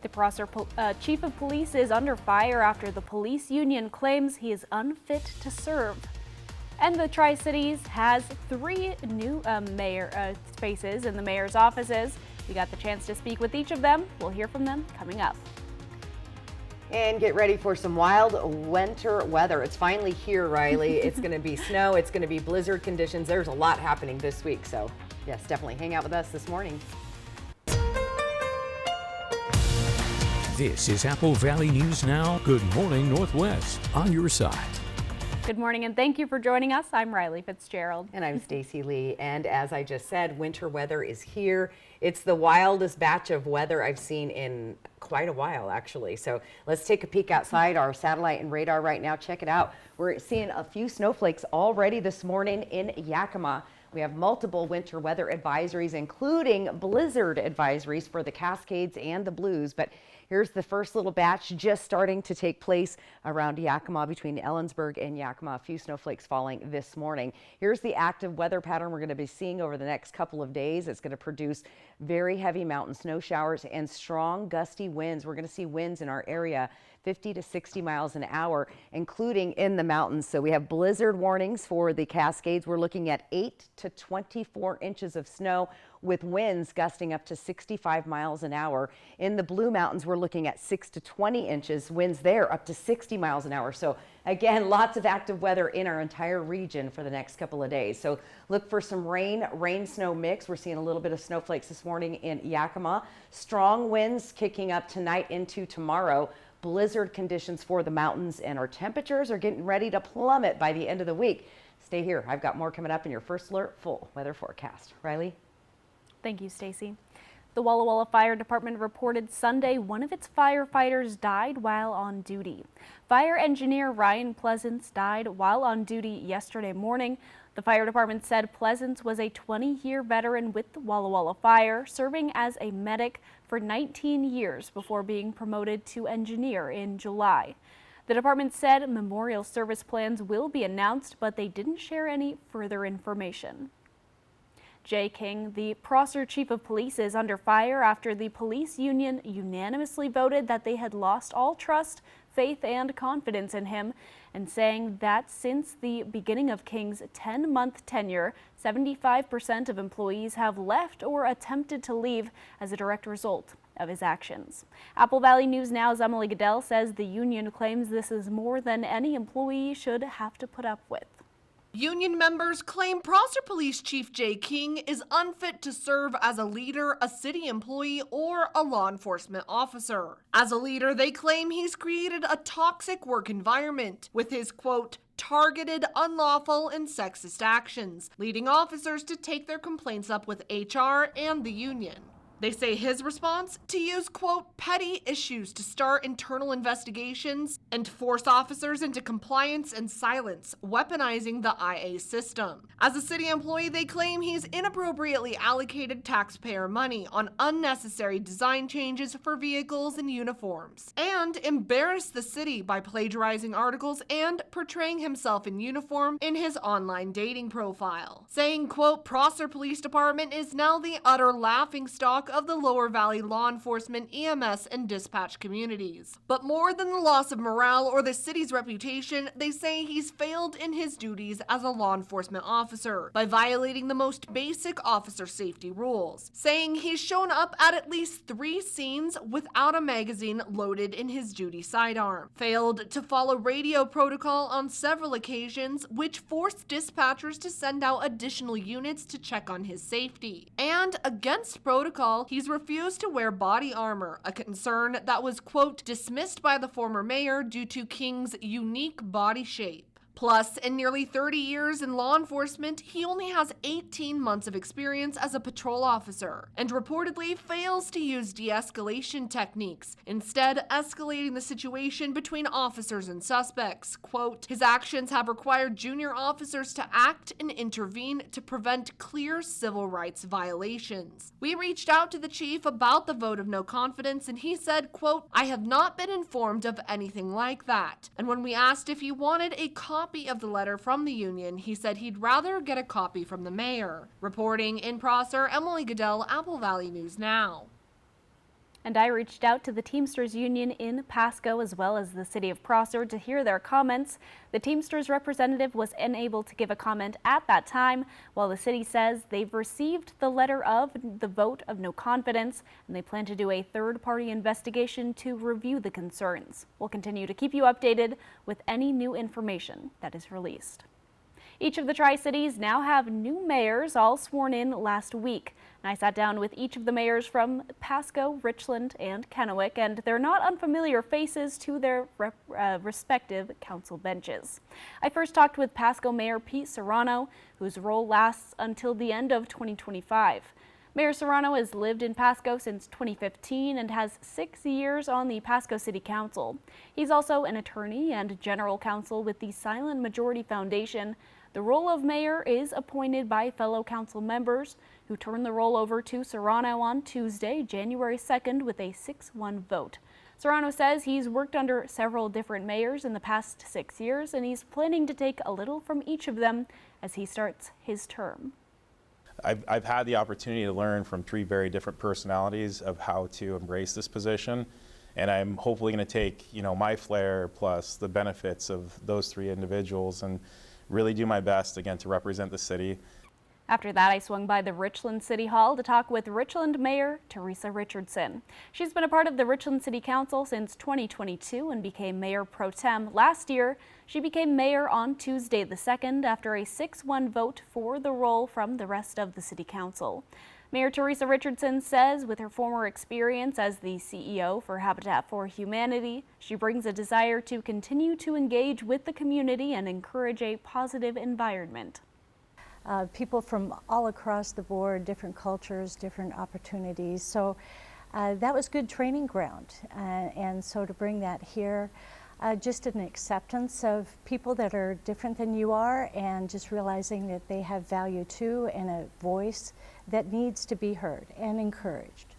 The Prosser chief of police is under fire after the police union claims he is unfit to serve. And the Tri-Cities has 3 new mayor faces in the mayor's offices. We got the chance to speak with each of them. We'll hear from them coming up. And get ready for some wild winter weather. It's finally here, Riley. It's going to be snow. It's going to be blizzard conditions. There's a lot happening this week. So yes, definitely hang out with us this morning. This is Apple Valley News Now. Good morning, Northwest, on your side. Good morning and thank you for joining us. I'm Riley Fitzgerald. And I'm Stacy Lee. And as I just said, winter weather is here. It's the wildest batch of weather I've seen in quite a while, actually. So let's take a peek outside our satellite and radar right now. Check it out. We're seeing a few snowflakes already this morning in Yakima. We have multiple winter weather advisories, including blizzard advisories for the Cascades and the Blues. But here's the first little batch just starting to take place around Yakima between Ellensburg and Yakima. A few snowflakes falling this morning. Here's the active weather pattern we're going to be seeing over the next couple of days. It's going to produce very heavy mountain snow showers and strong gusty winds. We're going to see winds in our area 50 to 60 miles an hour, including in the mountains. So we have blizzard warnings for the Cascades. We're looking at 8 to 24 inches of snow with winds gusting up to 65 miles an hour. In the Blue Mountains, we're looking at 6 to 20 inches, winds there up to 60 miles an hour. So again, lots of active weather in our entire region for the next couple of days. So look for some rain-snow mix. We're seeing a little bit of snowflakes this morning in Yakima. Strong winds kicking up tonight into tomorrow. Blizzard conditions for the mountains, and our temperatures are getting ready to plummet by the end of the week. Stay here. I've got more coming up in your First Alert full weather forecast. Riley? Thank you, Stacy. The Walla Walla Fire Department reported Sunday one of its firefighters died while on duty. Fire engineer Ryan Pleasance died while on duty yesterday morning. The fire department said Pleasance was a 20-year veteran with the Walla Walla Fire, serving as a medic for 19 years before being promoted to engineer in July. The department said memorial service plans will be announced, but they didn't share any further information. Jay King, the Prosser chief of police, is under fire after the police union unanimously voted that they had lost all trust, faith, and confidence in him, and saying that since the beginning of King's 10-month tenure, 75% of employees have left or attempted to leave as a direct result of his actions. Apple Valley News Now's Emily Goodell says the union claims this is more than any employee should have to put up with. Union members claim Prosser Police Chief Jay King is unfit to serve as a leader, a city employee, or a law enforcement officer. As a leader, they claim he's created a toxic work environment with his, quote, targeted, unlawful, and sexist actions, leading officers to take their complaints up with HR and the union. They say his response? To use, quote, petty issues to start internal investigations and force officers into compliance and silence, weaponizing the IA system. As a city employee, they claim he's inappropriately allocated taxpayer money on unnecessary design changes for vehicles and uniforms, and embarrassed the city by plagiarizing articles and portraying himself in uniform in his online dating profile. Saying, quote, Prosser Police Department is now the utter laughingstock of the Lower Valley law enforcement, EMS, and dispatch communities. But more than the loss of morale or the city's reputation, they say he's failed in his duties as a law enforcement officer by violating the most basic officer safety rules, saying he's shown up at least 3 scenes without a magazine loaded in his duty sidearm, failed to follow radio protocol on several occasions, which forced dispatchers to send out additional units to check on his safety, and against protocol, he's refused to wear body armor, a concern that was, quote, dismissed by the former mayor due to King's unique body shape. Plus, in nearly 30 years in law enforcement, he only has 18 months of experience as a patrol officer and reportedly fails to use de-escalation techniques, instead escalating the situation between officers and suspects. Quote, his actions have required junior officers to act and intervene to prevent clear civil rights violations. We reached out to the chief about the vote of no confidence, and he said, quote, I have not been informed of anything like that. And when we asked if he wanted a copy of the letter from the union, he said he'd rather get a copy from the mayor. Reporting in Prosser, Emily Goodell, Apple Valley News Now. And I reached out to the Teamsters Union in Pasco as well as the City of Prosser to hear their comments. The Teamsters representative was unable to give a comment at that time, while the city says they've received the letter of the vote of no confidence and they plan to do a third-party investigation to review the concerns. We'll continue to keep you updated with any new information that is released. Each of the Tri-Cities now have new mayors, all sworn in last week. And I sat down with each of the mayors from Pasco, Richland, and Kennewick, and they're not unfamiliar faces to their respective council benches. I first talked with Pasco Mayor Pete Serrano, whose role lasts until the end of 2025. Mayor Serrano has lived in Pasco since 2015 and has 6 years on the Pasco City Council. He's also an attorney and general counsel with the Silent Majority Foundation. The role of mayor is appointed by fellow council members who turn the role over to Serrano on Tuesday, January 2nd, with a 6-1 vote. Serrano says he's worked under several different mayors in the past 6 years, and he's planning to take a little from each of them as he starts his term. I've had the opportunity to learn from 3 very different personalities of how to embrace this position, and I'm hopefully going to take, my flair plus the benefits of those 3 individuals and really do my best again to represent the city. After that, I swung by the Richland City Hall to talk with Richland Mayor Teresa Richardson. She's been a part of the Richland City Council since 2022 and became Mayor Pro Tem last year. She became mayor on Tuesday the 2nd after a 6-1 vote for the role from the rest of the City Council. Mayor Teresa Richardson says with her former experience as the CEO for Habitat for Humanity, she brings a desire to continue to engage with the community and encourage a positive environment. People from all across the board, different cultures, different opportunities. So that was good training ground. And so to bring that here, just an acceptance of people that are different than you are and just realizing that they have value too and a voice that needs to be heard and encouraged.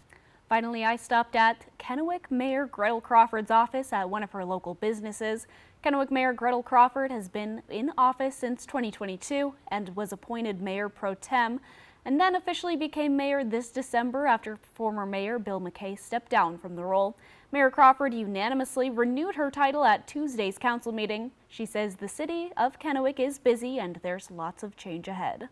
Finally, I stopped at Kennewick Mayor Gretel Crawford's office at one of her local businesses. Kennewick Mayor Gretel Crawford has been in office since 2022 and was appointed Mayor Pro Tem, and then officially became mayor this December after former Mayor Bill McKay stepped down from the role. Mayor Crawford unanimously renewed her title at Tuesday's council meeting. She says the city of Kennewick is busy and there's lots of change ahead.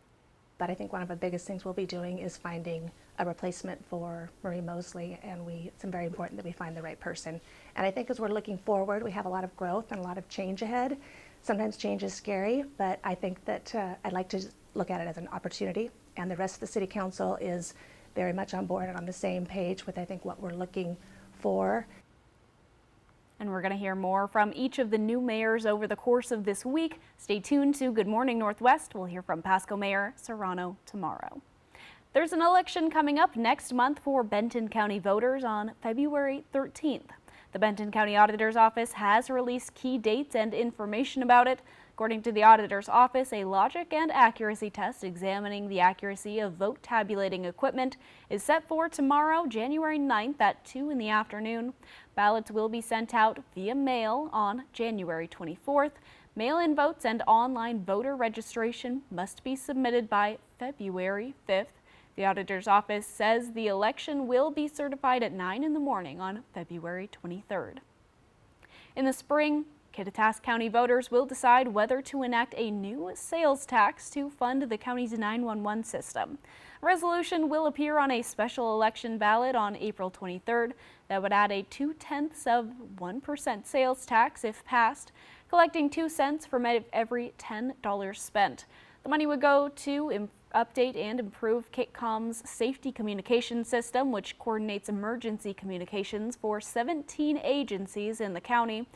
But I think one of the biggest things we'll be doing is finding a replacement for Marie Mosley, and it's very important that we find the right person. And I think as we're looking forward, we have a lot of growth and a lot of change ahead. Sometimes change is scary, but I think that I'd like to look at it as an opportunity, and the rest of the City Council is very much on board and on the same page with, I think, what we're looking for. And we're going to hear more from each of the new mayors over the course of this week. Stay tuned to Good Morning Northwest. We'll hear from Pasco Mayor Serrano tomorrow. There's an election coming up next month for Benton County voters on February 13th. The Benton County Auditor's Office has released key dates and information about it. According to the Auditor's Office, a logic and accuracy test examining the accuracy of vote tabulating equipment is set for tomorrow, January 9th at 2 in the afternoon. Ballots will be sent out via mail on January 24th. Mail-in votes and online voter registration must be submitted by February 5th. The Auditor's Office says the election will be certified at 9 in the morning on February 23rd. In the spring, Kittitas County voters will decide whether to enact a new sales tax to fund the county's 911 system. A resolution will appear on a special election ballot on April 23rd that would add a 0.2% sales tax if passed, collecting 2 cents from every $10 spent. The money would go to update and improve KITCOM's safety communication system, which coordinates emergency communications for 17 agencies in the county.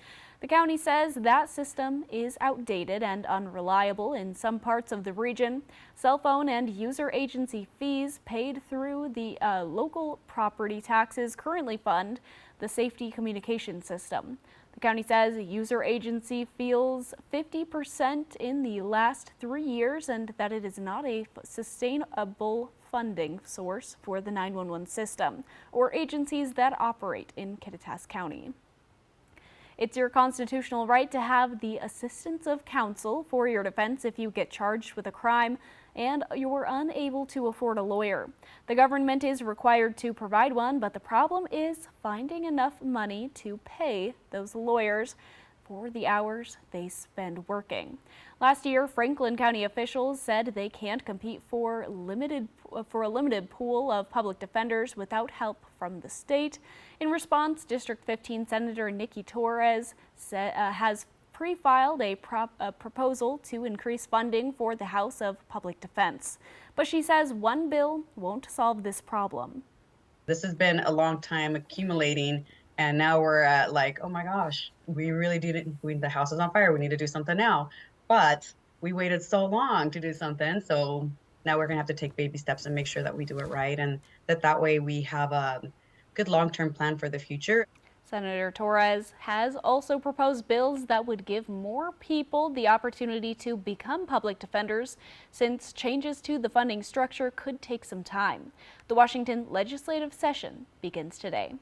The county says that system is outdated and unreliable in some parts of the region. Cell phone and user agency fees paid through the local property taxes currently fund the safety communication system. The county says user agency feels 50% in the last 3 years and that it is not a sustainable funding source for the 911 system or agencies that operate in Kittitas County. It's your constitutional right to have the assistance of counsel for your defense if you get charged with a crime and you're unable to afford a lawyer. The government is required to provide one, but the problem is finding enough money to pay those lawyers for the hours they spend working. Last year, Franklin County officials said they can't compete for a limited pool of public defenders without help from the state. In response, District 15 Senator Nikki Torres has pre-filed a proposal to increase funding for the House of Public Defense. But she says one bill won't solve this problem. This has been a long time accumulating, and now we're at like, oh my gosh, we really did it. The house is on fire. We need to do something now. But we waited so long to do something. So now we're going to have to take baby steps and make sure that we do it right, and that way we have a good long-term plan for the future. Senator Torres has also proposed bills that would give more people the opportunity to become public defenders, since changes to the funding structure could take some time. The Washington legislative session begins today.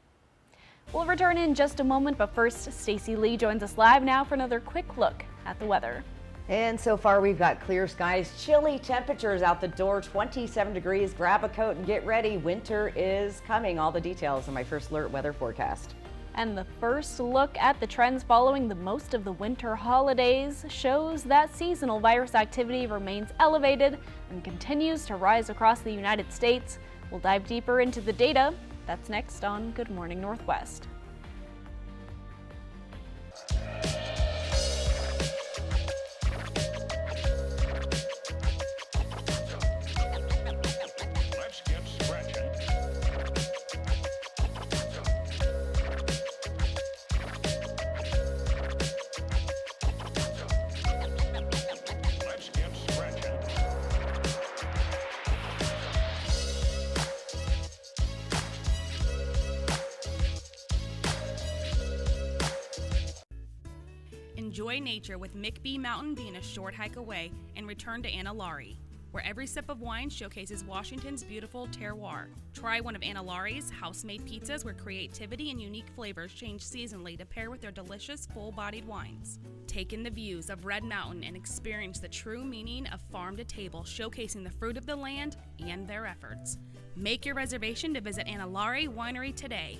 We'll return in just a moment, but first, Stacy Lee joins us live now for another quick look at the weather. And so far we've got clear skies, chilly temperatures out the door, 27 degrees. Grab a coat and get ready. Winter is coming. All the details in my First Alert weather forecast. And the first look at the trends following the most of the winter holidays shows that seasonal virus activity remains elevated and continues to rise across the United States. We'll dive deeper into the data. That's next on Good Morning Northwest. Let's get scratching. Let's get scratching. Enjoy nature with McBee Mountain being a short hike away, and return to Anilari, where every sip of wine showcases Washington's beautiful terroir. Try one of Anilari's house-made pizzas, where creativity and unique flavors change seasonally to pair with their delicious full-bodied wines. Take in the views of Red Mountain and experience the true meaning of farm to table, showcasing the fruit of the land and their efforts. Make your reservation to visit Anilari Winery today.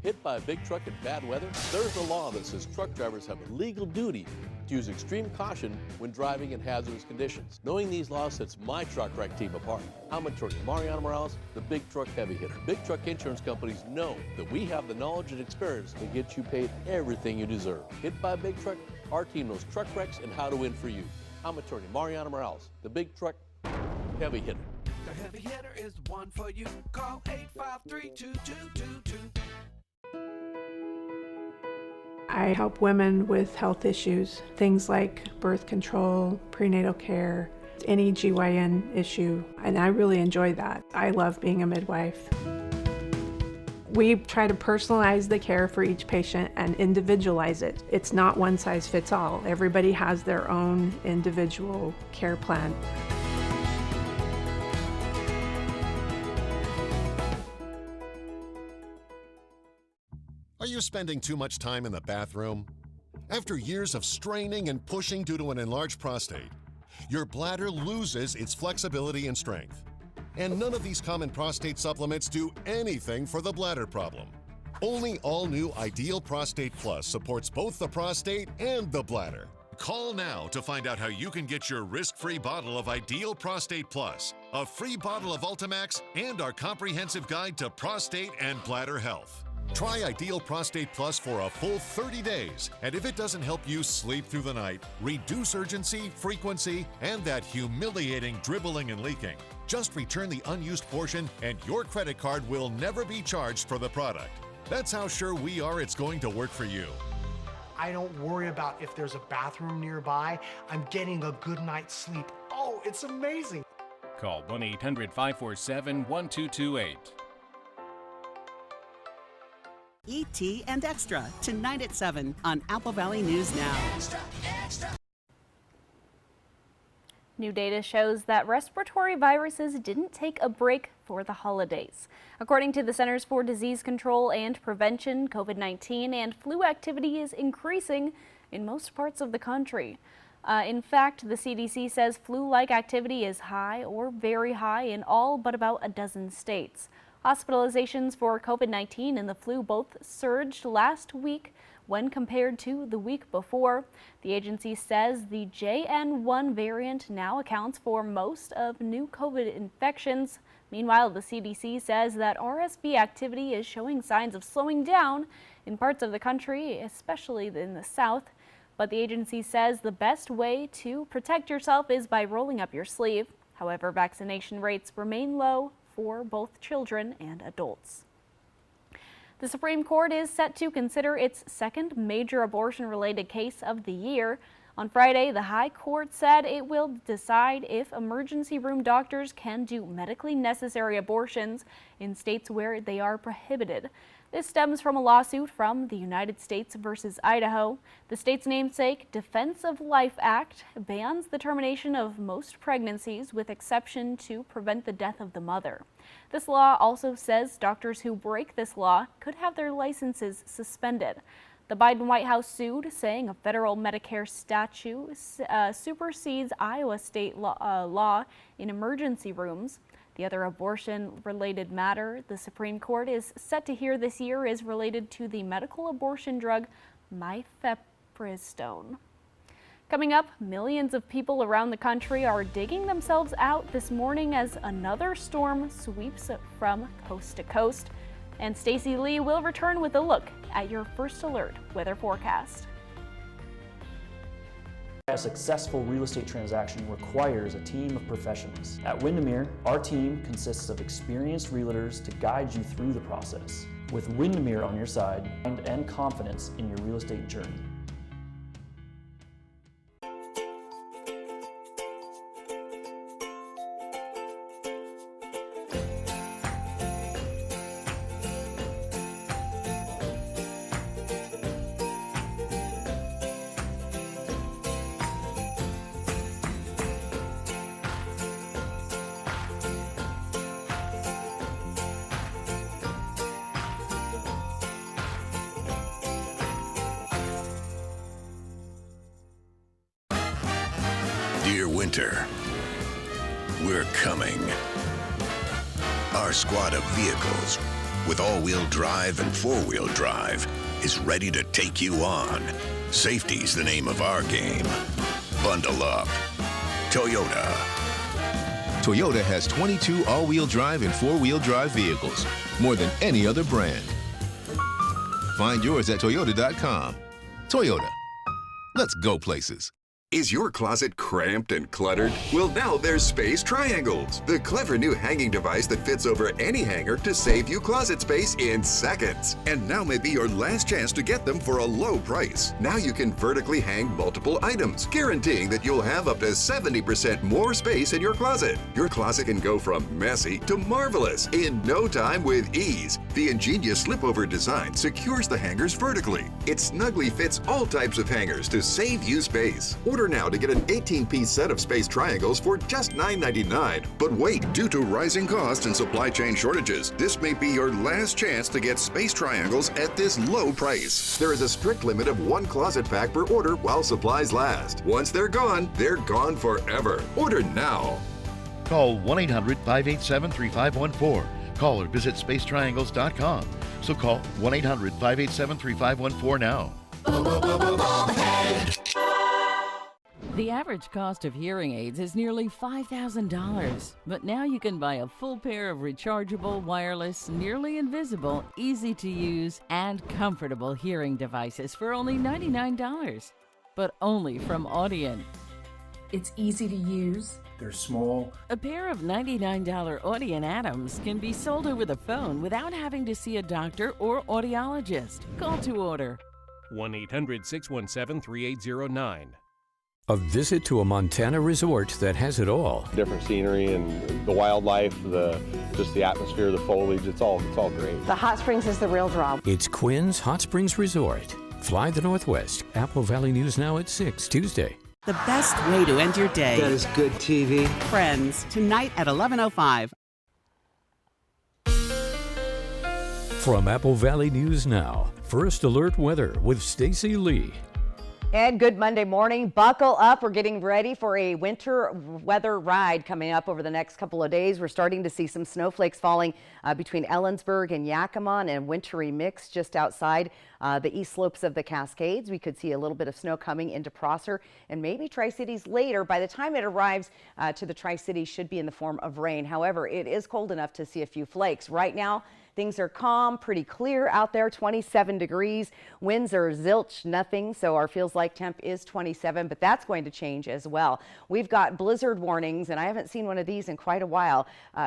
Hit by a big truck in bad weather? There's a law that says truck drivers have a legal duty to use extreme caution when driving in hazardous conditions. Knowing these laws sets my truck wreck team apart. I'm attorney Mariano Morales, the Big Truck Heavy Hitter. Big truck insurance companies know that we have the knowledge and experience to get you paid everything you deserve. Hit by a big truck? Our team knows truck wrecks and how to win for you. I'm attorney Mariano Morales, the Big Truck Heavy Hitter. The Heavy Hitter is the one for you. Call 853-2222. I help women with health issues, things like birth control, prenatal care, any GYN issue, and I really enjoy that. I love being a midwife. We try to personalize the care for each patient and individualize it. It's not one size fits all. Everybody has their own individual care plan. Are you spending too much time in the bathroom? After years of straining and pushing due to an enlarged prostate, your bladder loses its flexibility and strength. And none of these common prostate supplements do anything for the bladder problem. Only all-new Ideal Prostate Plus supports both the prostate and the bladder. Call now to find out how you can get your risk-free bottle of Ideal Prostate Plus, a free bottle of Ultimax, and our comprehensive guide to prostate and bladder health. Try Ideal Prostate Plus for a full 30 days, and if it doesn't help you sleep through the night, reduce urgency, frequency, and that humiliating dribbling and leaking, just return the unused portion and your credit card will never be charged for the product. That's how sure we are it's going to work for you. I don't worry about if there's a bathroom nearby. I'm getting a good night's sleep. Oh, it's amazing. Call 1-800-547-1228. E.T. and Extra, tonight at 7 on Apple Valley News Now. Extra, extra. New data shows that respiratory viruses didn't take a break for the holidays. According to the Centers for Disease Control and Prevention, COVID-19 and flu activity is increasing in most parts of the country. In fact, the CDC says flu-like activity is high or very high in all but about a dozen states. Hospitalizations for COVID-19 and the flu both surged last week when compared to the week before. The agency says the JN1 variant now accounts for most of new COVID infections. Meanwhile, the CDC says that RSV activity is showing signs of slowing down in parts of the country, especially in the South. But the agency says the best way to protect yourself is by rolling up your sleeve. However, vaccination rates remain low for both children and adults. The Supreme Court is set to consider its second major abortion-related case of the year. On Friday, the High Court said it will decide if emergency room doctors can do medically necessary abortions in states where they are prohibited. This stems from a lawsuit from the United States versus Idaho. The state's namesake Defense of Life Act bans the termination of most pregnancies with exception to prevent the death of the mother. This law also says doctors who break this law could have their licenses suspended. The Biden White House sued, saying a federal Medicare statute supersedes Iowa state law in emergency rooms. The other abortion-related matter the Supreme Court is set to hear this year is related to the medical abortion drug mifepristone. Coming up, millions of people around the country are digging themselves out this morning as another storm sweeps from coast to coast. And Stacey Lee will return with a look at your First Alert weather forecast. A successful real estate transaction requires a team of professionals. At Windermere, our team consists of experienced realtors to guide you through the process. With Windermere on your side and confidence in your real estate journey. Dear Winter, we're coming. Our squad of vehicles with all-wheel drive and four-wheel drive is ready to take you on. Safety's the name of our game. Bundle up. Toyota. Toyota has 22 all-wheel drive and four-wheel drive vehicles, more than any other brand. Find yours at Toyota.com. Toyota. Let's go places. Is your closet cramped and cluttered? Well, now there's Space Triangles, the clever new hanging device that fits over any hanger to save you closet space in seconds. And now may be your last chance to get them for a low price. Now you can vertically hang multiple items, guaranteeing that you'll have up to 70% more space in your closet. Your closet can go from messy to marvelous in no time with ease. The ingenious slip-over design secures the hangers vertically. It snugly fits all types of hangers to save you space. Order now to get an 18-piece set of Space Triangles for just $9.99. But wait, due to rising costs and supply chain shortages, this may be your last chance to get Space Triangles at this low price. There is a strict limit of 1 closet pack per order while supplies last. Once they're gone forever. Order now. Call 1-800-587-3514. Call or visit spacetriangles.com. So call 1-800-587-3514 now. The average cost of hearing aids is nearly $5,000, but now you can buy a full pair of rechargeable, wireless, nearly invisible, easy-to-use, and comfortable hearing devices for only $99, but only from Audient. It's easy to use. They're small. A pair of $99 Audient Atoms can be sold over the phone without having to see a doctor or audiologist. Call to order. 1-800-617-3809. A visit to a Montana resort that has it all. Different scenery and the wildlife, just the atmosphere, the foliage, it's all great. The hot springs is the real draw. It's Quinn's Hot Springs Resort. Fly the Northwest. Apple Valley News Now at 6 Tuesday. The best way to end your day. That is good TV. Friends, tonight at 11:05. From Apple Valley News Now, First Alert Weather with Stacy Lee. And good Monday morning. Buckle up. We're getting ready for a winter weather ride coming up over the next couple of days. We're starting to see some snowflakes falling between Ellensburg and Yakima, and wintry mix just outside the east slopes of the Cascades. We could see a little bit of snow coming into Prosser and maybe Tri-Cities later. By the time it arrives to the Tri-Cities, should be in the form of rain. However, it is cold enough to see a few flakes. Right now, things are calm, pretty clear out there, 27 degrees. Winds are zilch, nothing, so our feels like temp is 27, but that's going to change as well. We've got blizzard warnings, and I haven't seen one of these in quite a while,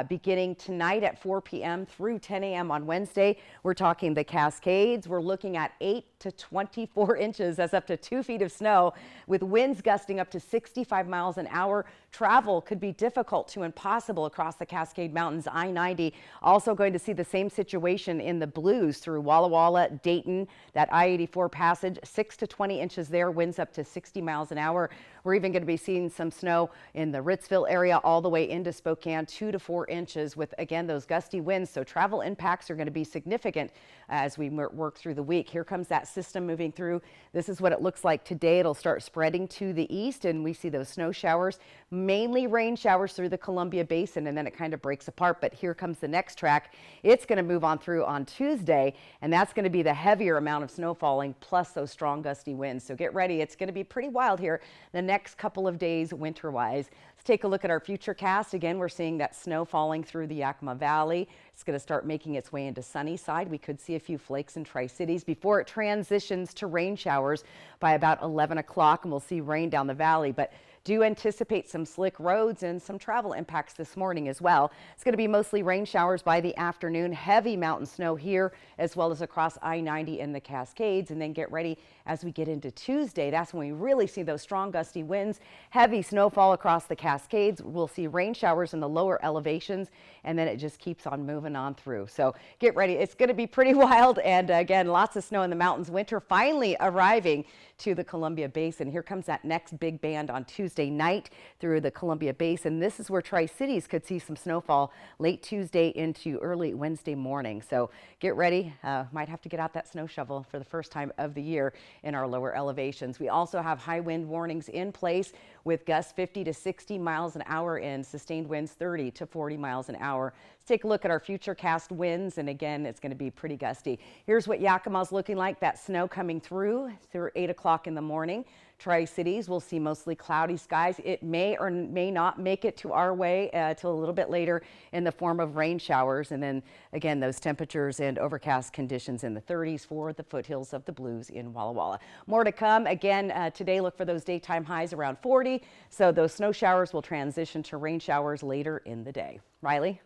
beginning tonight at 4 p.m. through 10 a.m. on Wednesday. We're talking the Cascades. We're looking at 8 to 24 inches. That's up to 2 feet of snow, with winds gusting up to 65 miles an hour. Travel could be difficult to impossible across the Cascade Mountains. I-90 also going to see the same situation in the blues through Walla Walla, Dayton, that I-84 passage, 6 to 20 inches there, winds up to 60 miles an hour. We're even going to be seeing some snow in the Ritzville area all the way into Spokane, 2 to 4 inches with, again, those gusty winds. So travel impacts are going to be significant as we work through the week. Here comes that system moving through. This is what it looks like today. It'll start spreading to the east, and we see those snow showers, mainly rain showers through the Columbia Basin, and then it kind of breaks apart. But here comes the next track. It's going to move on through on Tuesday, and that's going to be the heavier amount of snow falling plus those strong gusty winds. So get ready. It's going to be pretty wild here the next couple of days winter-wise. Let's take a look at our future cast. Again, we're seeing that snow falling through the Yakima Valley. It's going to start making its way into Sunnyside. We could see a few flakes in Tri-Cities before it transitions to rain showers by about 11 o'clock, and we'll see rain down the valley. But do anticipate some slick roads and some travel impacts this morning as well. It's going to be mostly rain showers by the afternoon, heavy mountain snow here as well as across I-90 and the Cascades. And then get ready as we get into Tuesday. That's when we really see those strong gusty winds, heavy snowfall across the Cascades. We'll see rain showers in the lower elevations, and then it just keeps on moving on through. So get ready. It's going to be pretty wild. And again, lots of snow in the mountains. Winter finally arriving to the Columbia Basin. Here comes that next big band on Tuesday night through the Columbia Basin. This is where Tri-Cities could see some snowfall late Tuesday into early Wednesday morning. So get ready. Might have to get out that snow shovel for the first time of the year in our lower elevations. We also have high wind warnings in place with gusts 50 to 60 miles an hour and sustained winds 30 to 40 miles an hour. Let's take a look at our future cast winds, and again, it's going to be pretty gusty. Here's what Yakima's looking like. That snow coming through 8 o'clock in the morning. Tri-Cities will see mostly cloudy skies. It may or may not make it to our way till a little bit later in the form of rain showers. And then again, those temperatures and overcast conditions in the 30s for the foothills of the Blues in Walla Walla. More to come. Again, today look for those daytime highs around 40. So those snow showers will transition to rain showers later in the day. Riley?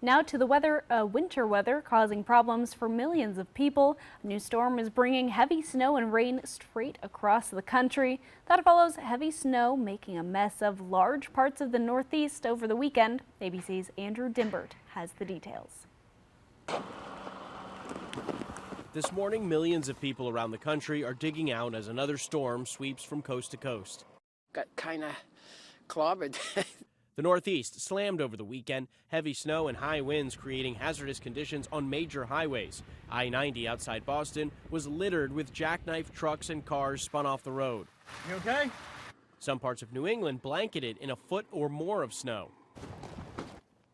Now to the weather, winter weather causing problems for millions of people. A new storm is bringing heavy snow and rain straight across the country. That follows heavy snow making a mess of large parts of the Northeast over the weekend. ABC's Andrew Dimbert has the details. This morning, millions of people around the country are digging out as another storm sweeps from coast to coast. Got kind of clobbered. The Northeast slammed over the weekend, heavy snow and high winds creating hazardous conditions on major highways. I-90 outside Boston was littered with jackknife trucks and cars spun off the road. You okay? Some parts of New England blanketed in a foot or more of snow.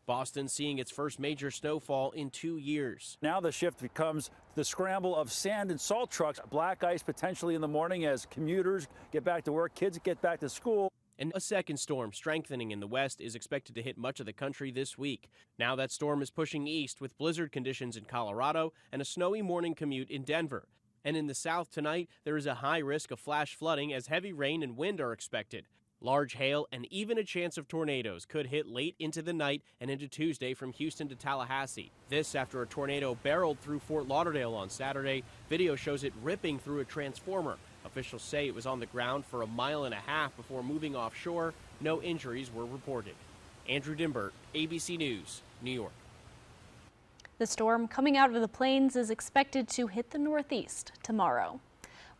Boston seeing its first major snowfall in 2 years. Now the shift becomes the scramble of sand and salt trucks, black ice potentially in the morning as commuters get back to work, kids get back to school. And a second storm strengthening in the west is expected to hit much of the country this week. Now that storm is pushing east with blizzard conditions in Colorado and a snowy morning commute in Denver. And in the south tonight, there is a high risk of flash flooding as heavy rain and wind are expected. Large hail and even a chance of tornadoes could hit late into the night and into Tuesday from Houston to Tallahassee. This after a tornado barreled through Fort Lauderdale on Saturday. Video shows it ripping through a transformer. Officials say it was on the ground for 1.5 miles before moving offshore. No injuries were reported. Andrew Dimbert, ABC News, New York. The storm coming out of the plains is expected to hit the Northeast tomorrow.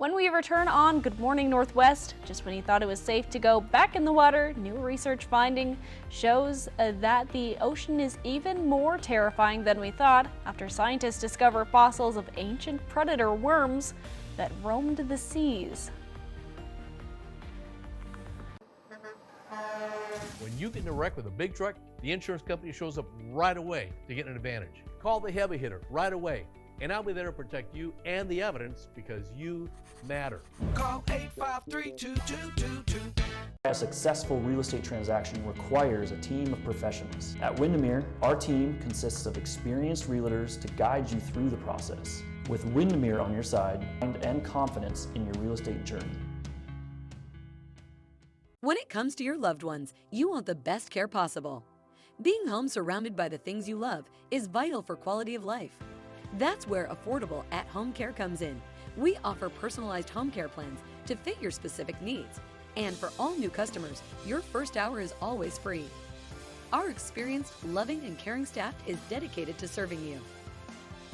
When we return on Good Morning Northwest, just when you thought it was safe to go back in the water, new research finding shows that the ocean is even more terrifying than we thought after scientists discover fossils of ancient predator worms that roamed the seas. When you get in a wreck with a big truck, the insurance company shows up right away to get an advantage. Call the heavy hitter right away, and I'll be there to protect you and the evidence because you matter. Call 853-2222. A successful real estate transaction requires a team of professionals. At Windermere, our team consists of experienced realtors to guide you through the process. With Windermere on your side and confidence in your real estate journey. When it comes to your loved ones, you want the best care possible. Being home surrounded by the things you love is vital for quality of life. That's where affordable at-home care comes in. We offer personalized home care plans to fit your specific needs. And for all new customers, your first hour is always free. Our experienced, loving, and caring staff is dedicated to serving you.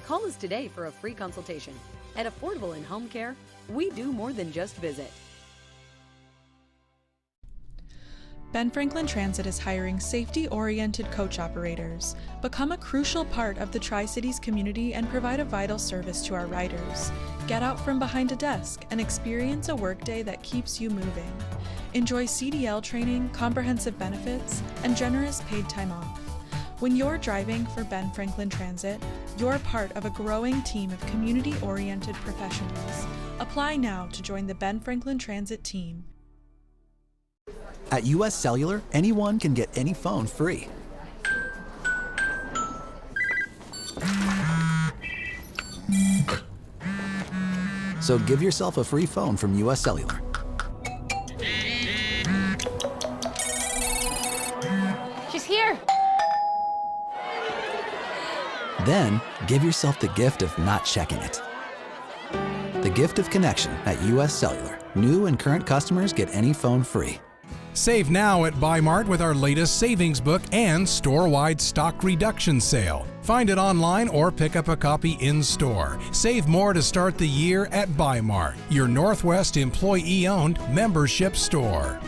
Call us today for a free consultation. At Affordable in Home Care, we do more than just visit. Ben Franklin Transit is hiring safety-oriented coach operators. Become a crucial part of the Tri-Cities community and provide a vital service to our riders. Get out from behind a desk and experience a workday that keeps you moving. Enjoy CDL training, comprehensive benefits, and generous paid time off. When you're driving for Ben Franklin Transit, you're part of a growing team of community-oriented professionals. Apply now to join the Ben Franklin Transit team. At US Cellular, anyone can get any phone free. So give yourself a free phone from US Cellular. She's here. Then, give yourself the gift of not checking it. The gift of connection at US Cellular. New and current customers get any phone free. Save now at Bi-Mart with our latest savings book and store-wide stock reduction sale. Find it online or pick up a copy in-store. Save more to start the year at Bi-Mart, your Northwest employee-owned membership store.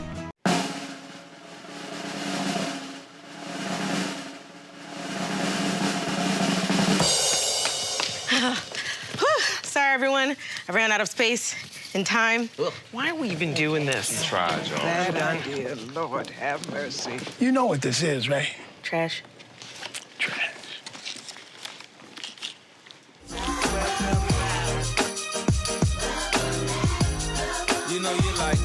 Sorry, everyone. I ran out of space and time. Why are we even doing this? Try, John. Bad idea. Lord, have mercy. You know what this is, right? Trash. Trash. You know you like.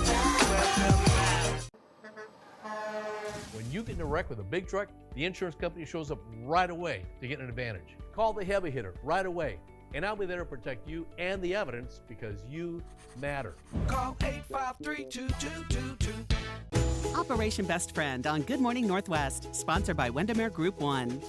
When you get in a wreck with a big truck, the insurance company shows up right away to get an advantage. Call the heavy hitter right away, and I'll be there to protect you and the evidence because you matter. Call 853-2222. Operation Best Friend on Good Morning Northwest, sponsored by Windermere Group 1.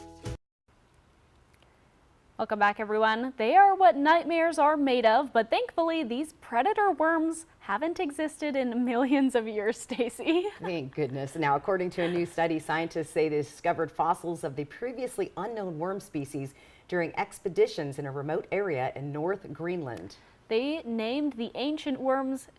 Welcome back, everyone. They are what nightmares are made of, but thankfully these predator worms haven't existed in millions of years, Stacy. Thank goodness. Now, according to a new study, scientists say they discovered fossils of the previously unknown worm species during expeditions in a remote area in North Greenland. They named the ancient worms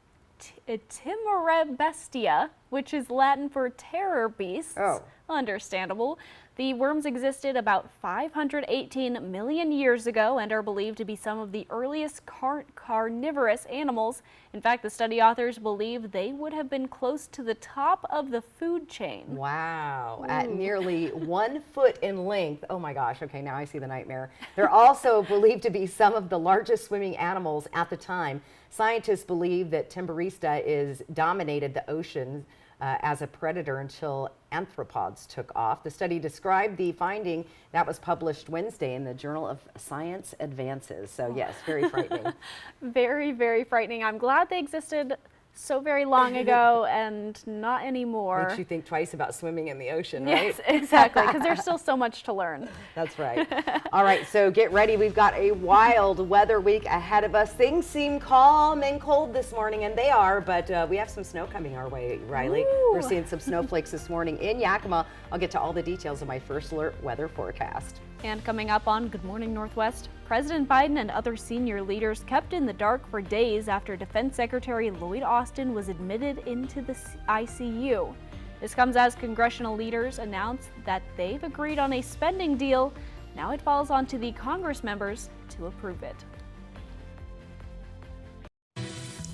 Timoribestia, which is Latin for terror beasts. Oh. Understandable. The worms existed about 518 million years ago and are believed to be some of the earliest carnivorous animals. In fact, the study authors believe they would have been close to the top of the food chain. Wow, at nearly 1 foot in length. Oh my gosh, okay, now I see the nightmare. They're also believed to be some of the largest swimming animals at the time. Scientists believe that Timoribestia dominated the ocean as a predator until arthropods took off. The study described the finding that was published Wednesday in the Journal of Science Advances. So yes, very frightening. Very, very frightening. I'm glad they existed so very long ago and not anymore. Makes you think twice about swimming in the ocean, right? Yes, exactly, because there's still so much to learn. That's right. All right, so get ready. We've got a wild weather week ahead of us. Things seem calm and cold this morning, and they are, but we have some snow coming our way, Riley. Ooh. We're seeing some snowflakes this morning in Yakima. I'll get to all the details of my First Alert weather forecast. And coming up on Good Morning Northwest, President Biden and other senior leaders kept in the dark for days after Defense Secretary Lloyd Austin was admitted into the ICU. This comes as congressional leaders announced that they've agreed on a spending deal. Now it falls onto the Congress members to approve it.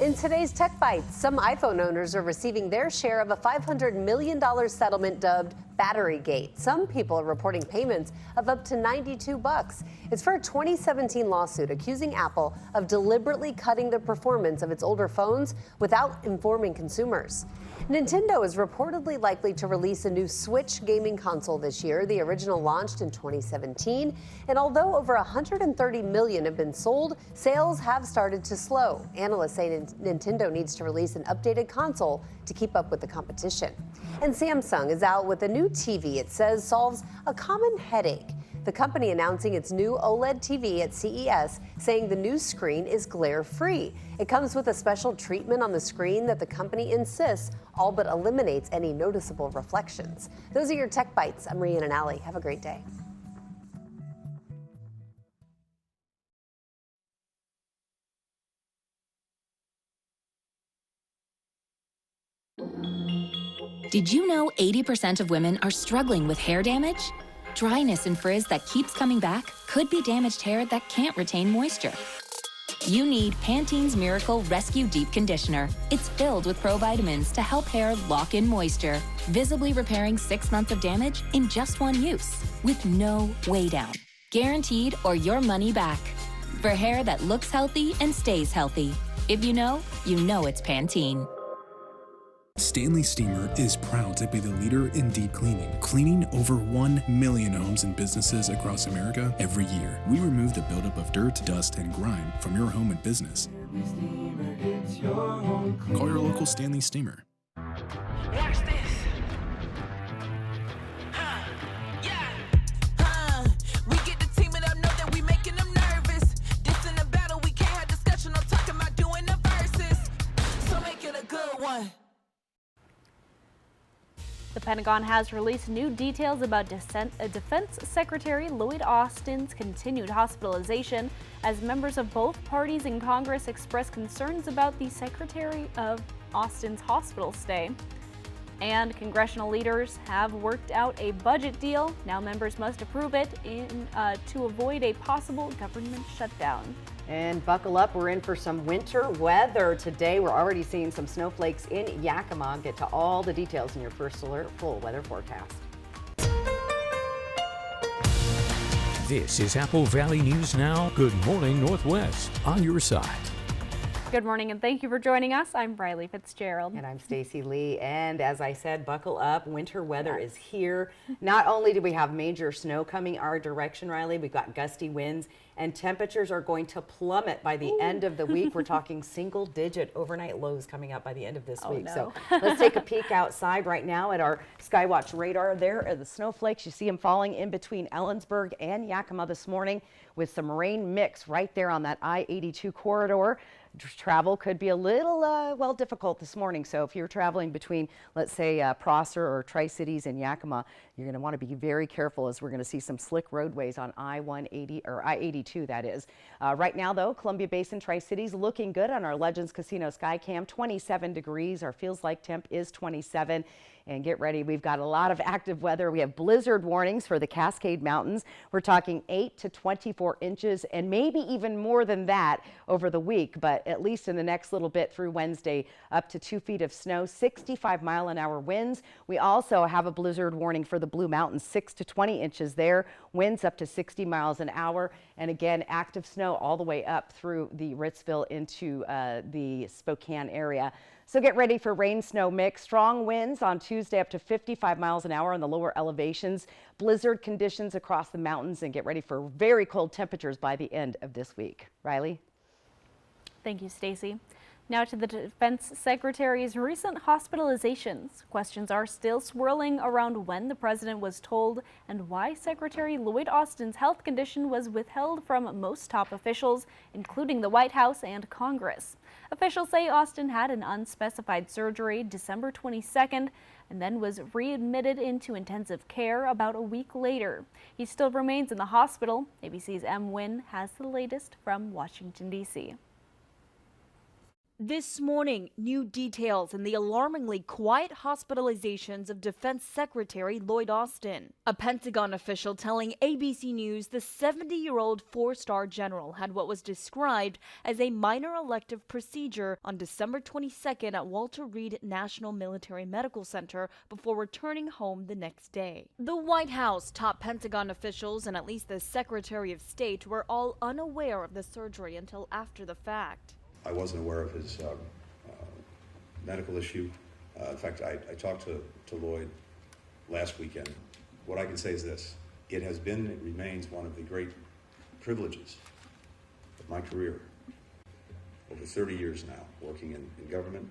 In today's Tech Bites, some iPhone owners are receiving their share of a $500 million settlement dubbed Batterygate. Some people are reporting payments of up to $92. It's for a 2017 lawsuit accusing Apple of deliberately cutting the performance of its older phones without informing consumers. Nintendo is reportedly likely to release a new Switch gaming console this year. The original launched in 2017, and although over 130 million have been sold, sales have started to slow. Analysts say Nintendo needs to release an updated console to keep up with the competition. And Samsung is out with a new TV it says solves a common headache. The company announcing its new OLED TV at CES, saying the new screen is glare-free. It comes with a special treatment on the screen that the company insists all but eliminates any noticeable reflections. Those are your Tech Bites. I'm Rhiannon Alley. Have a great day. Did you know 80% of women are struggling with hair damage? Dryness and frizz that keeps coming back could be damaged hair that can't retain moisture. You need Pantene's Miracle Rescue Deep Conditioner. It's filled with provitamins to help hair lock in moisture, visibly repairing 6 months of damage in just one use, with no weigh down. Guaranteed or your money back. For hair that looks healthy and stays healthy. If you know it's Pantene. Stanley Steamer is proud to be the leader in deep cleaning, cleaning over 1 million homes and businesses across America every year. We remove the buildup of dirt, dust, and grime from your home and business. Call your local Stanley Steamer. Watch this. We get the team it up, know that we making them nervous. This in the battle, we can't have discussion. I'm talking about doing the verses. So make it a good one. The Pentagon has released new details about Defense Secretary Lloyd Austin's continued hospitalization as members of both parties in Congress express concerns about the Secretary of Austin's hospital stay. And congressional leaders have worked out a budget deal. Now members must approve it to avoid a possible government shutdown. And buckle up, we're in for some winter weather today. We're already seeing some snowflakes in Yakima. Get to all the details in your first alert full weather forecast. This is Apple Valley News Now. Good morning, Northwest. On your side. Good morning and thank you for joining us. I'm Riley Fitzgerald. And I'm Stacy Lee. And as I said, buckle up. Winter weather is here. Not only do we have major snow coming our direction, Riley, we've got gusty winds and temperatures are going to plummet by the end of the week. We're talking single-digit overnight lows coming up by the end of this week. No. So let's take a peek outside right now at our Skywatch radar. There are the snowflakes. You see them falling in between Ellensburg and Yakima this morning with some rain mix right there on that I-82 corridor. Travel could be a little, difficult this morning. So if you're traveling between, let's say, Prosser or Tri-Cities and Yakima, you're going to want to be very careful as we're going to see some slick roadways on I-180 or I-82, that is. Right now, though, Columbia Basin Tri-Cities looking good on our Legends Casino Skycam, 27 degrees. Our feels like temp is 27. And get ready, we've got a lot of active weather. We have blizzard warnings for the Cascade Mountains. We're talking 8 to 24 inches and maybe even more than that over the week, but at least in the next little bit through Wednesday, up to 2 feet of snow, 65-mile-an-hour winds. We also have a blizzard warning for the Blue Mountains, 6 to 20 inches there, winds up to 60 miles an hour. And again, active snow all the way up through the Ritzville into the Spokane area. So get ready for rain snow mix. Strong winds on Tuesday up to 55 miles an hour on the lower elevations. Blizzard conditions across the mountains, and get ready for very cold temperatures by the end of this week. Riley? Thank you, Stacy. Now to the Defense Secretary's recent hospitalizations. Questions are still swirling around when the president was told and why Secretary Lloyd Austin's health condition was withheld from most top officials, including the White House and Congress. Officials say Austin had an unspecified surgery December 22nd, and then was readmitted into intensive care about a week later. He still remains in the hospital. ABC's M. Wynn has the latest from Washington, D.C. This morning, new details in the alarmingly quiet hospitalizations of Defense Secretary Lloyd Austin. A Pentagon official telling ABC News the 70-year-old four-star general had what was described as a minor elective procedure on December 22nd at Walter Reed National Military Medical Center before returning home the next day. The White House, top Pentagon officials, and at least the Secretary of State were all unaware of the surgery until after the fact. I wasn't aware of his medical issue. In fact, I talked to Lloyd last weekend. What I can say is this: it has been, it remains one of the great privileges of my career over 30 years now, working in government,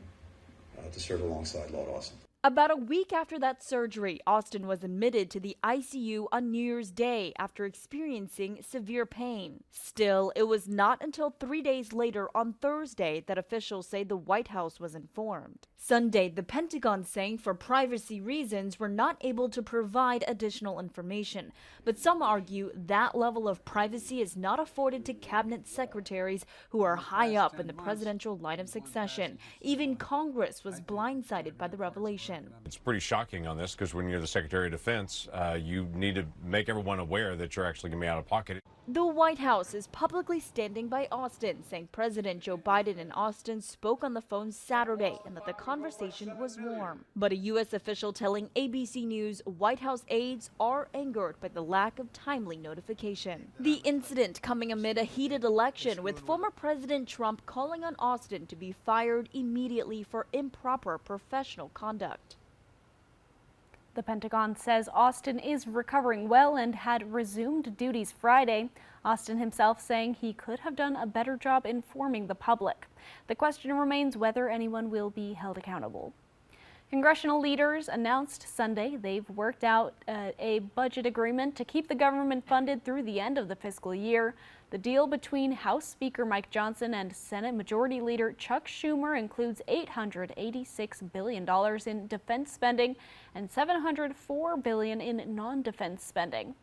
to serve alongside Lloyd Austin. About a week after that surgery, Austin was admitted to the ICU on New Year's Day after experiencing severe pain. Still, it was not until 3 days later on Thursday that officials say the White House was informed. Sunday, the Pentagon saying for privacy reasons we're not able to provide additional information. But some argue that level of privacy is not afforded to cabinet secretaries who are high up in the presidential line of succession. Even Congress was blindsided by the revelation. It's pretty shocking on this because when you're the Secretary of Defense, you need to make everyone aware that you're actually going to be out of pocket. The White House is publicly standing by Austin, saying President Joe Biden and Austin spoke on the phone Saturday and that the conversation was warm. But a U.S. official telling ABC News White House aides are angered by the lack of timely notification. The incident coming amid a heated election, with former President Trump calling on Austin to be fired immediately for improper professional conduct. The Pentagon says Austin is recovering well and had resumed duties Friday. Austin himself saying he could have done a better job informing the public. The question remains whether anyone will be held accountable. Congressional leaders announced Sunday they've worked out a budget agreement to keep the government funded through the end of the fiscal year. The deal between House Speaker Mike Johnson and Senate Majority Leader Chuck Schumer includes $886 billion in defense spending and $704 billion in non-defense spending.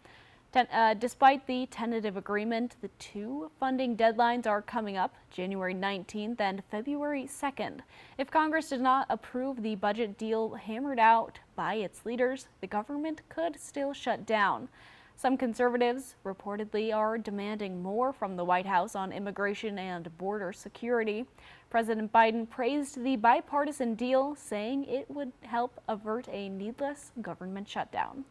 Despite the tentative agreement, the two funding deadlines are coming up, January 19th and February 2nd. If Congress does not approve the budget deal hammered out by its leaders, the government could still shut down. Some conservatives reportedly are demanding more from the White House on immigration and border security. President Biden praised the bipartisan deal, saying it would help avert a needless government shutdown.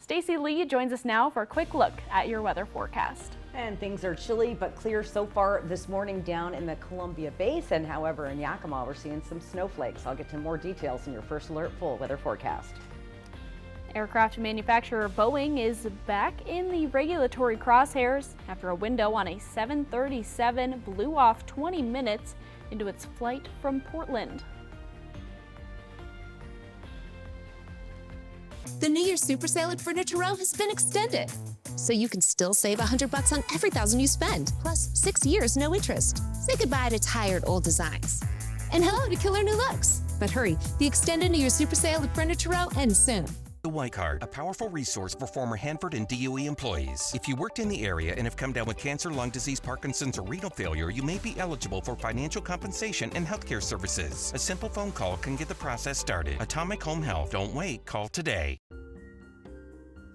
Stacey Lee joins us now for a quick look at your weather forecast. And things are chilly but clear so far this morning down in the Columbia Basin. However, in Yakima, we're seeing some snowflakes. I'll get to more details in your First Alert full weather forecast. Aircraft manufacturer Boeing is back in the regulatory crosshairs after a window on a 737 blew off 20 minutes into its flight from Portland. The New Year's Super Sale at Furniture Row has been extended, so you can still save $100 on every $1,000 you spend, plus 6 years no interest. Say goodbye to tired old designs, and hello to killer new looks. But hurry, the extended New Year's Super Sale at Furniture Row ends soon. The White Card, a powerful resource for former Hanford and DOE employees. If you worked in the area and have come down with cancer, lung disease, Parkinson's, or renal failure, you may be eligible for financial compensation and healthcare services. A simple phone call can get the process started. Atomic Home Health. Don't wait. Call today.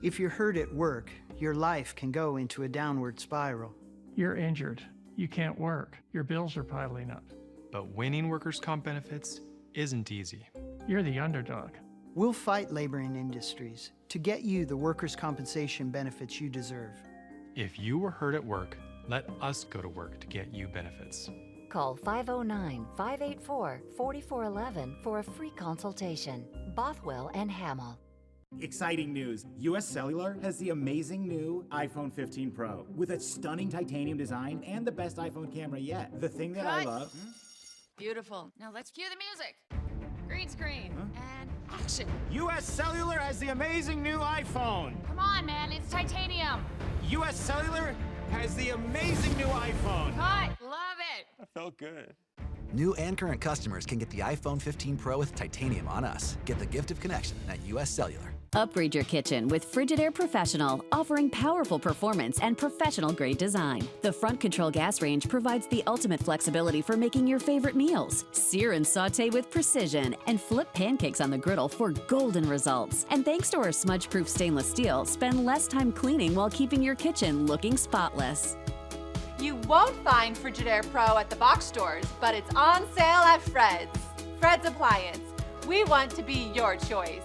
If you're hurt at work, your life can go into a downward spiral. You're injured. You can't work. Your bills are piling up. But winning workers' comp benefits isn't easy. You're the underdog. We'll fight labor and industries to get you the workers' compensation benefits you deserve. If you were hurt at work, let us go to work to get you benefits. Call 509-584-4411 for a free consultation. Bothwell and Hamill. Exciting news. US Cellular has the amazing new iPhone 15 Pro with a stunning titanium design and the best iPhone camera yet. The thing that I love... Beautiful. Now let's cue the music. Green screen. And action. US Cellular has the amazing new iPhone. Come on, man. It's titanium. US Cellular has the amazing new iPhone. Cut. Love it. That felt good. New and current customers can get the iPhone 15 Pro with titanium on us. Get the gift of connection at US Cellular. Upgrade your kitchen with Frigidaire Professional, offering powerful performance and professional-grade design. The front control gas range provides the ultimate flexibility for making your favorite meals. Sear and saute with precision, and flip pancakes on the griddle for golden results. And thanks to our smudge-proof stainless steel, spend less time cleaning while keeping your kitchen looking spotless. You won't find Frigidaire Pro at the box stores, but it's on sale at Fred's. Fred's Appliance. We want to be your choice.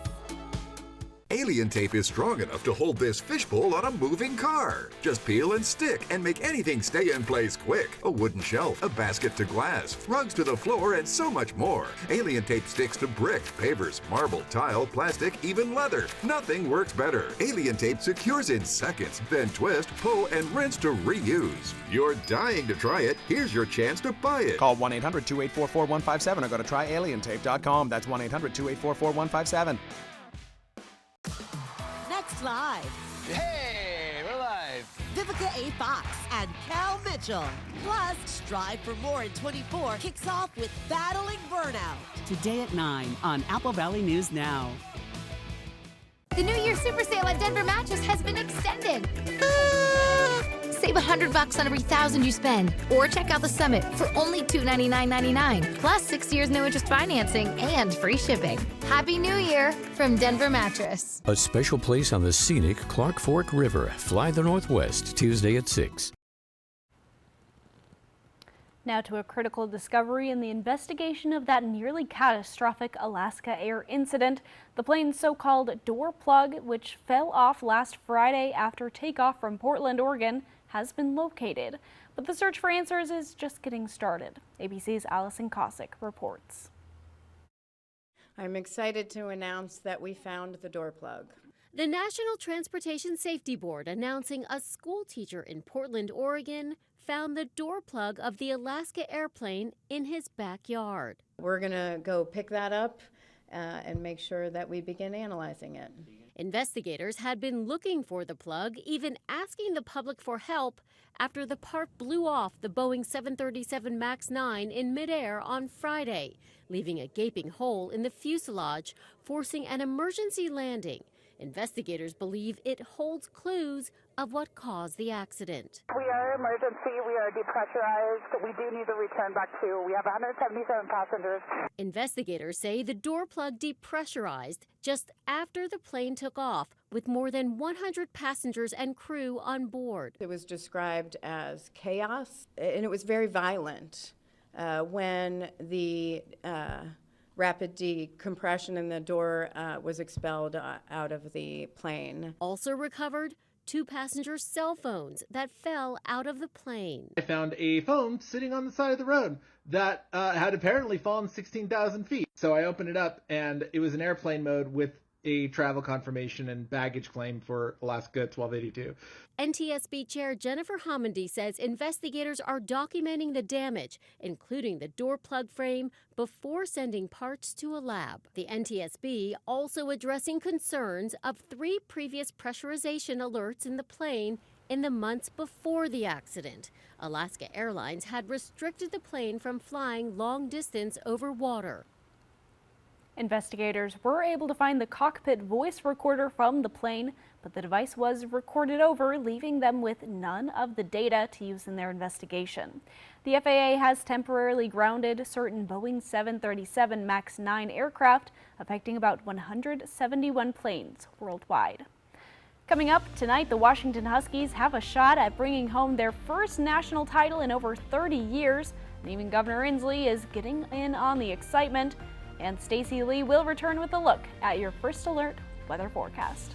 Alien tape is strong enough to hold this fishbowl on a moving car. Just peel and stick and make anything stay in place quick. A wooden shelf, a basket to glass, rugs to the floor, and so much more. Alien tape sticks to brick, pavers, marble, tile, plastic, even leather. Nothing works better. Alien tape secures in seconds, then twist, pull, and rinse to reuse. You're dying to try it. Here's your chance to buy it. Call 1-800-284-4157 or go to tryalientape.com. That's 1-800-284-4157. Next live. Hey, we're live. Vivica A. Fox and Cal Mitchell. Plus, Strive for More in 24 kicks off with Battling Burnout. Today at 9 on Apple Valley News Now. The New Year Super Sale at Denver Mattress has been extended. Save $100 on every $1,000 you spend. Or check out the Summit for only $299.99. Plus 6 years no interest financing and free shipping. Happy New Year from Denver Mattress. A special place on the scenic Clark Fork River. Fly the Northwest, Tuesday at 6. Now to a critical discovery in the investigation of that nearly catastrophic Alaska Air incident. The plane's so-called door plug, which fell off last Friday after takeoff from Portland, Oregon, has been located. But the search for answers is just getting started. ABC's Allison Cossack reports. I'm excited to announce that we found the door plug. The National Transportation Safety Board announcing a school teacher in Portland, Oregon, found the door plug of the Alaska airplane in his backyard. We're going to go pick that up and make sure that we begin analyzing it. Investigators had been looking for the plug, even asking the public for help after the part blew off the Boeing 737 MAX 9 in midair on Friday, leaving a gaping hole in the fuselage, forcing an emergency landing. Investigators believe it holds clues of what caused the accident. We are emergency. We are depressurized. We do need to return back to. We have 177 passengers. Investigators say the door plug depressurized just after the plane took off, with more than 100 passengers and crew on board. It was described as chaos, and it was very violent when the rapid decompression in the door was expelled out of the plane. Also recovered 2 passengers' cell phones that fell out of the plane. I found a phone sitting on the side of the road that had apparently fallen 16,000 feet. So I opened it up, and it was in airplane mode with a travel confirmation and baggage claim for Alaska 1282. NTSB Chair Jennifer Homendy says investigators are documenting the damage, including the door plug frame, before sending parts to a lab. The NTSB also addressing concerns of 3 previous pressurization alerts in the plane in the months before the accident. Alaska Airlines had restricted the plane from flying long distance over water. Investigators were able to find the cockpit voice recorder from the plane, but the device was recorded over, leaving them with none of the data to use in their investigation. The FAA has temporarily grounded certain Boeing 737 MAX 9 aircraft, affecting about 171 planes worldwide. Coming up tonight, the Washington Huskies have a shot at bringing home their first national title in over 30 years, and even Governor Inslee is getting in on the excitement. And Stacey Lee will return with a look at your First Alert weather forecast.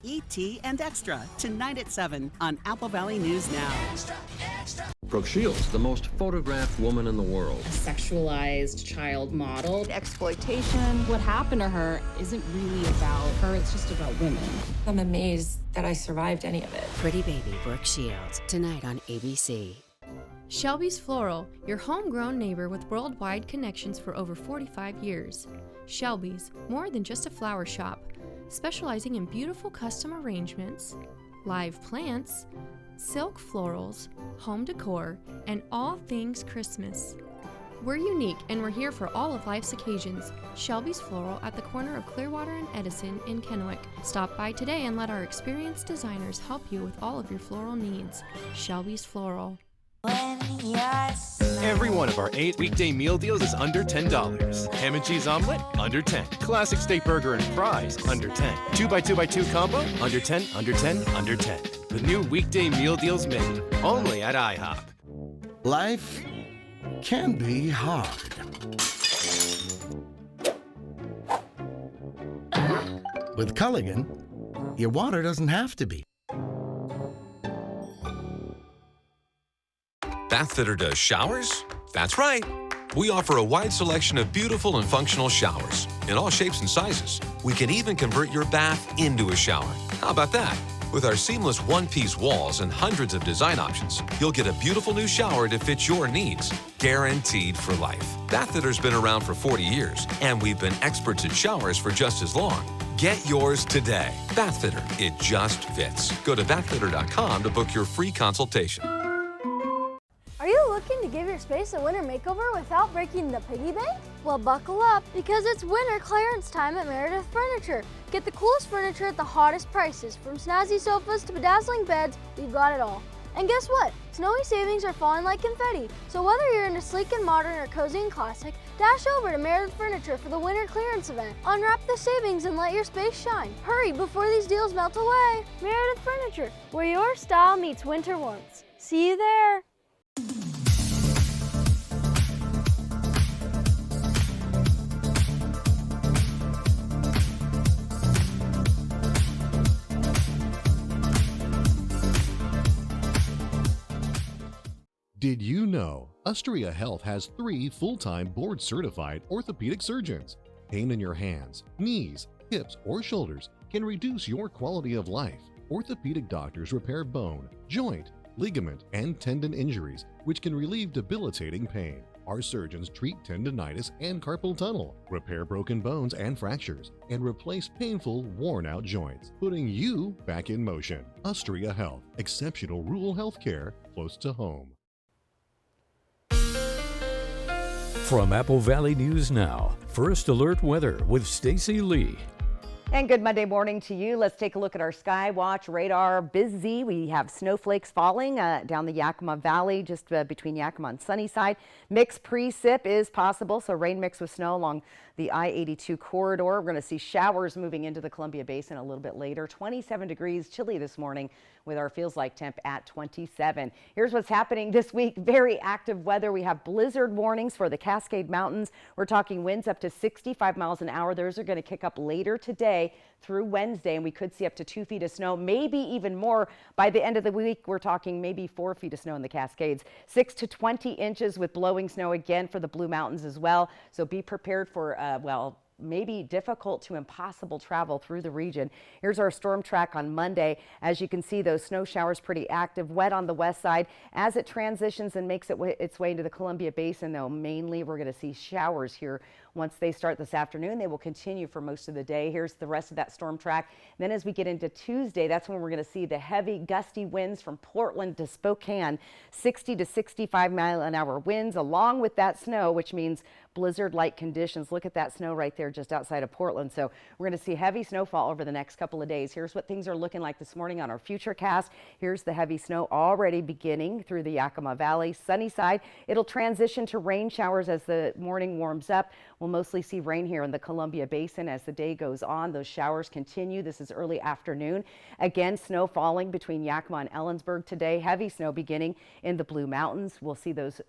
E.T. and Extra, tonight at 7 on Apple Valley News Now. Brooke Shields, the most photographed woman in the world. A sexualized child model. Exploitation. What happened to her isn't really about her, it's just about women. I'm amazed that I survived any of it. Pretty Baby Brooke Shields, tonight on ABC. Shelby's Floral, your homegrown neighbor with worldwide connections for over 45 years. Shelby's, more than just a flower shop, specializing in beautiful custom arrangements, live plants, silk florals, home decor, and all things Christmas. We're unique and we're here for all of life's occasions. Shelby's Floral at the corner of Clearwater and Edison in Kennewick. Stop by today and let our experienced designers help you with all of your floral needs. Shelby's Floral. Every one of our 8 weekday meal deals is under $10. Ham and cheese omelet, under 10. Classic steak burger and fries, under 10. 2x2x2 combo, under 10, under 10, under 10. The new weekday meal deals menu, only at IHOP. Life can be hard. With Culligan, your water doesn't have to be. Bathfitter does showers? That's right. We offer a wide selection of beautiful and functional showers in all shapes and sizes. We can even convert your bath into a shower. How about that? With our seamless one-piece walls and hundreds of design options, you'll get a beautiful new shower to fit your needs, guaranteed for life. Bathfitter's been around for 40 years, and we've been experts at showers for just as long. Get yours today. Bathfitter, it just fits. Go to bathfitter.com to book your free consultation. Are you looking to give your space a winter makeover without breaking the piggy bank? Well, buckle up, because it's winter clearance time at Meredith Furniture. Get the coolest furniture at the hottest prices. From snazzy sofas to bedazzling beds, we've got it all. And guess what? Snowy savings are falling like confetti. So whether you're into sleek and modern or cozy and classic, dash over to Meredith Furniture for the winter clearance event. Unwrap the savings and let your space shine. Hurry before these deals melt away. Meredith Furniture, where your style meets winter warmth. See you there. Did you know Ustria Health has 3 full-time board-certified orthopedic surgeons? Pain in your hands, knees, hips, or shoulders can reduce your quality of life. Orthopedic doctors repair bone, joint, ligament, and tendon injuries, which can relieve debilitating pain. Our surgeons treat tendonitis and carpal tunnel, repair broken bones and fractures, and replace painful, worn-out joints, putting you back in motion. Ustria Health, exceptional rural health care close to home. From Apple Valley News Now, First Alert Weather with Stacy Lee. And good Monday morning to you. Let's take a look at our sky watch radar. Busy. We have snowflakes falling down the Yakima Valley, just between Yakima and Sunnyside. Mixed precip is possible, so rain mixed with snow along the I-82 corridor. We're going to see showers moving into the Columbia Basin a little bit later. 27 degrees, chilly this morning with our feels like temp at 27. Here's what's happening this week. Very active weather. We have blizzard warnings for the Cascade Mountains. We're talking winds up to 65 miles an hour. Those are going to kick up later today through Wednesday, and we could see up to 2 feet of snow, maybe even more by the end of the week. We're talking maybe 4 feet of snow in the Cascades. 6 to 20 inches with blowing snow again for the Blue Mountains as well. So be prepared for, maybe difficult to impossible travel through the region. Here's our storm track on Monday. As you can see, those snow showers pretty active, wet on the west side. As it transitions and makes its way into the Columbia Basin, though, mainly we're going to see showers here. Once they start this afternoon, they will continue for most of the day. Here's the rest of that storm track. And then as we get into Tuesday, that's when we're going to see the heavy gusty winds from Portland to Spokane, 60 to 65 mile an hour winds, along with that snow, which means blizzard-like conditions. Look at that snow right there just outside of Portland. So we're going to see heavy snowfall over the next couple of days. Here's what things are looking like this morning on our Futurecast. Here's the heavy snow already beginning through the Yakima Valley. Sunnyside, it'll transition to rain showers as the morning warms up. We'll mostly see rain here in the Columbia Basin as the day goes on. Those showers continue. This is early afternoon. Again, snow falling between Yakima and Ellensburg today. Heavy snow beginning in the Blue Mountains. We'll see those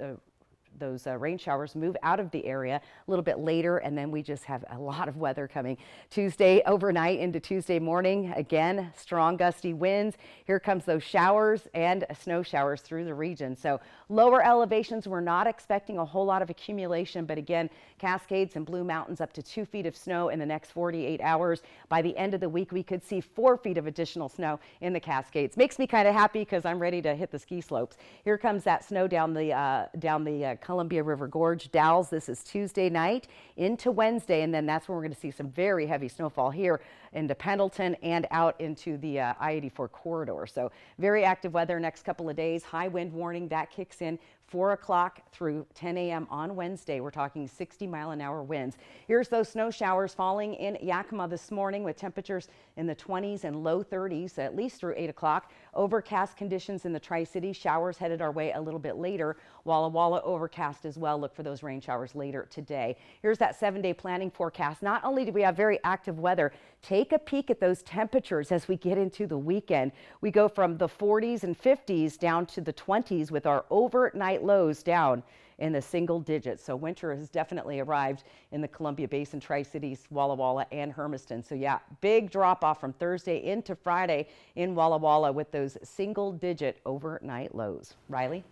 rain showers move out of the area a little bit later, and then we just have a lot of weather coming Tuesday overnight into Tuesday morning. Again, strong gusty winds. Here comes those showers and snow showers through the region. So lower elevations, we're not expecting a whole lot of accumulation, but again, Cascades and Blue Mountains up to 2 feet of snow in the next 48 hours. By the end of the week, we could see 4 feet of additional snow in the Cascades. Makes me kind of happy because I'm ready to hit the ski slopes. Here comes that snow down the Columbia River Gorge. Dalles, this is Tuesday night into Wednesday, and then that's when we're going to see some very heavy snowfall here into Pendleton and out into the I-84 corridor. So very active weather next couple of days. High wind warning that kicks in 4 o'clock through 10 a.m. on Wednesday. We're talking 60-mile-an-hour winds. Here's those snow showers falling in Yakima this morning with temperatures in the 20s and low 30s at least through 8 o'clock. Overcast conditions in the Tri-Cities. Showers headed our way a little bit later. Walla Walla overcast as well. Look for those rain showers later today. Here's that 7-day planning forecast. Not only do we have very active weather, take a peek at those temperatures as we get into the weekend. We go from the 40s and 50s down to the 20s with our overnight lows down in the single digits. So winter has definitely arrived in the Columbia Basin, Tri-Cities, Walla Walla, and Hermiston. So yeah, big drop off from Thursday into Friday in Walla Walla with those single digit overnight lows. Riley?